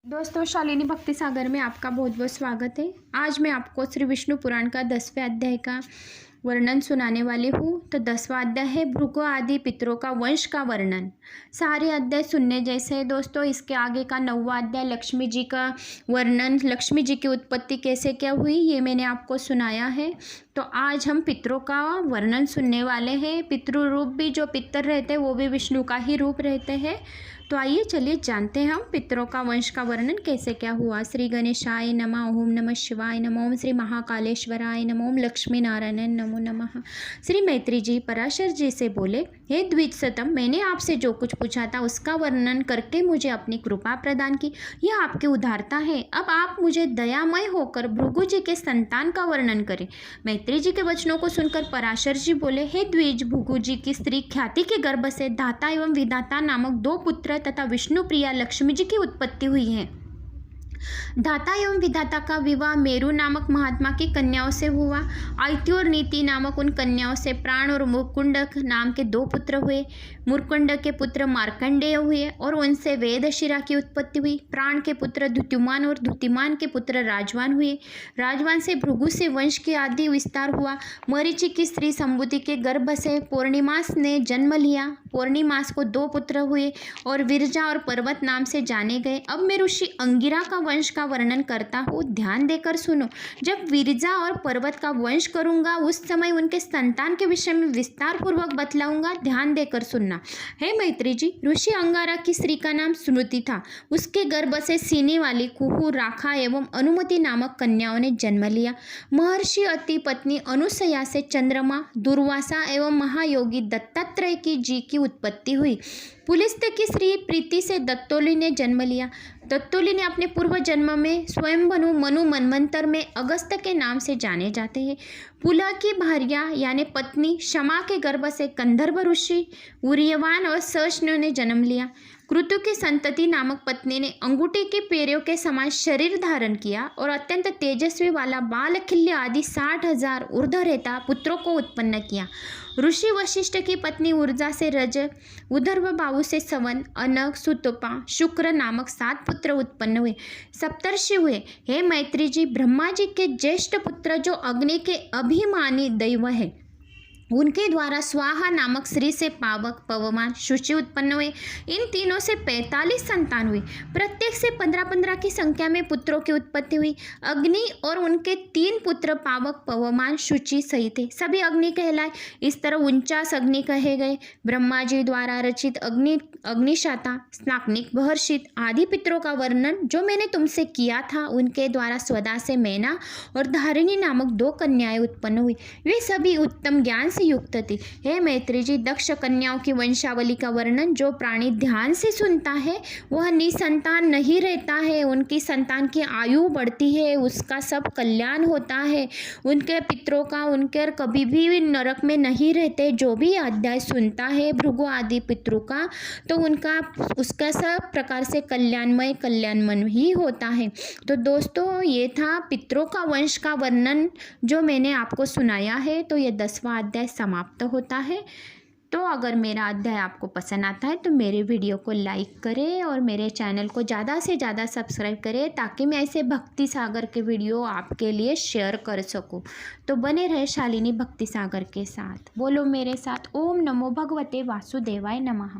दोस्तों, शालिनी भक्ति सागर में आपका बहुत बहुत स्वागत है। आज मैं आपको श्री विष्णु पुराण का 10वें अध्याय का वर्णन सुनाने वाली हूँ। तो 10वां अध्याय है भृगु आदि पितरों का वंश का वर्णन। सारे अध्याय सुनने जैसे है दोस्तों। इसके आगे का 9वां अध्याय लक्ष्मी जी का वर्णन, लक्ष्मी जी की उत्पत्ति कैसे क्या हुई, ये मैंने आपको सुनाया है। तो आज हम पितरों का वर्णन सुनने वाले हैं। पितृ रूप भी जो पितर रहते हैं वो भी विष्णु का ही रूप रहते हैं। तो आइए चलिए जानते हैं हम पितरों का वंश का वर्णन कैसे क्या हुआ। श्री गणेशाय नमः, ओम नमः शिवाय नमः, ओम श्री महाकालेश्वराय नमः, ओम लक्ष्मी नारायण नमो नमः। श्री मैत्री जी पराशर जी से बोले, हे द्विजसतम, मैंने आपसे जो कुछ पूछा था उसका वर्णन करके मुझे अपनी कृपा प्रदान की। यह आपकी उदारता है। अब आप मुझे दयामय होकर भृगु जी के संतान का वर्णन करें। मैत्री जी के वचनों को सुनकर पराशर जी बोले, हे द्विज, भृगु जी की स्त्री ख्याति के गर्भ से धाता एवं विधाता नामक 2 पुत्र तथा विष्णु प्रिया लक्ष्मी जी की उत्पत्ति हुई है। धाता एवं विधाता का विवाह मेरु नामक महात्मा की कन्याओं से हुआ। आयति और नीति नामक उन कन्याओं से प्राण और मुरकुंडक नाम के 2 पुत्र हुए। मुरकुंडक के पुत्र मार्कंडेय हुए और उनसे वेदशिरा की उत्पत्ति हुई। प्राण के पुत्र द्युतिमान और द्युतिमान के पुत्र राजवान हुए। राजवान से भृगु से वंश के आदि विस्तार हुआ। मरीचि की स्त्री संबुति के गर्भ से पूर्णिमास ने जन्म लिया। पूर्णिमास को 2 पुत्र हुए और विरजा और पर्वत नाम से जाने गए। अब मैं ऋषि अंगिरा का वंश का वर्णन करता हूँ, ध्यान देकर सुनो। जब विरजा और पर्वत का वंश करूंगा उस समय उनके संतान के विषय में विस्तार पूर्वक बतलाऊंगा, ध्यान देकर सुनना। हे मैत्री जी, ऋषि अंगारा की स्त्री का नाम स्मृति था। उसके गर्भ से सीने वाली कुहू, राखा एवं अनुमति नामक कन्याओं ने जन्म लिया। महर्षि अति पत्नी अनुसया से चंद्रमा, दुर्वासा एवं महायोगी दत्तात्रेय जी की उत्पत्ति हुई। पुलिस्त्य की स्त्री प्रीति से दत्तोली ने जन्म लिया। दत्तोली ने अपने पूर्व जन्म में स्वयंभनु मनु मनवंतर में अगस्त के नाम से जाने जाते हैं। पुला की भार्या यानी पत्नी क्षमा के गर्भ से कंधर्व ऋषि उरियवान और सष्णु ने जन्म लिया। कृतु की संतति नामक पत्नी ने अंगूठी के पेरों के समान शरीर धारण किया और अत्यंत तेजस्वी वाला बालखिल्य आदि 60,000 ऊर्ध्वरेता पुत्रों को उत्पन्न किया। ऋषि वशिष्ठ की पत्नी ऊर्जा से रज, उदर्भ बाहु से सवन, अनग, सुतपा, शुक्र नामक 7 पुत्र उत्पन्न हुए। सप्तर्षि हुए। हे मैत्री जी, ब्रह्मा जी के ज्येष्ठ पुत्र जो अग्नि के अभिमानी दैव है, उनके द्वारा स्वाहा नामक स्त्री से पावक, पवमान, शुचि उत्पन्न हुए। इन तीनों से 45 संतान हुई। प्रत्येक से 15-15 की संख्या में पुत्रों की उत्पत्ति हुई। अग्नि और उनके 3 पुत्र पावक, पवमान, शुचि सहित थे। सभी अग्नि कहलाए। इस तरह 49 अग्नि कहे गए। ब्रह्मा जी द्वारा रचित अग्निशाता, स्नाकनिक, बहर्षित आदि पितरों का वर्णन जो मैंने तुमसे किया था, उनके द्वारा स्वदा से मैना और धारिणी नामक 2 कन्याएं उत्पन्न हुई। वे सभी उत्तम ज्ञान से युक्त थी। हे मैत्री जी, दक्ष कन्याओं की वंशावली का वर्णन जो प्राणी ध्यान से सुनता है वह निसंतान नहीं रहता है। उनकी संतान की आयु बढ़ती है, उसका सब कल्याण होता है। उनके पितरों का उनके कभी भी नरक में नहीं रहते। जो भी अध्याय सुनता है भृगु आदि पितरों का, तो उसका सब प्रकार से कल्याणमय ही होता है। तो दोस्तों, ये था पितरों का वंश का वर्णन जो मैंने आपको सुनाया है। तो ये 10वां अध्याय समाप्त होता है। तो अगर मेरा अध्याय आपको पसंद आता है तो मेरे वीडियो को लाइक करें और मेरे चैनल को ज़्यादा से ज़्यादा सब्सक्राइब करें, ताकि मैं ऐसे भक्ति सागर के वीडियो आपके लिए शेयर कर सकूं। तो बने रहे शालिनी भक्ति सागर के साथ। बोलो मेरे साथ, ओम नमो भगवते वासुदेवाय नमः।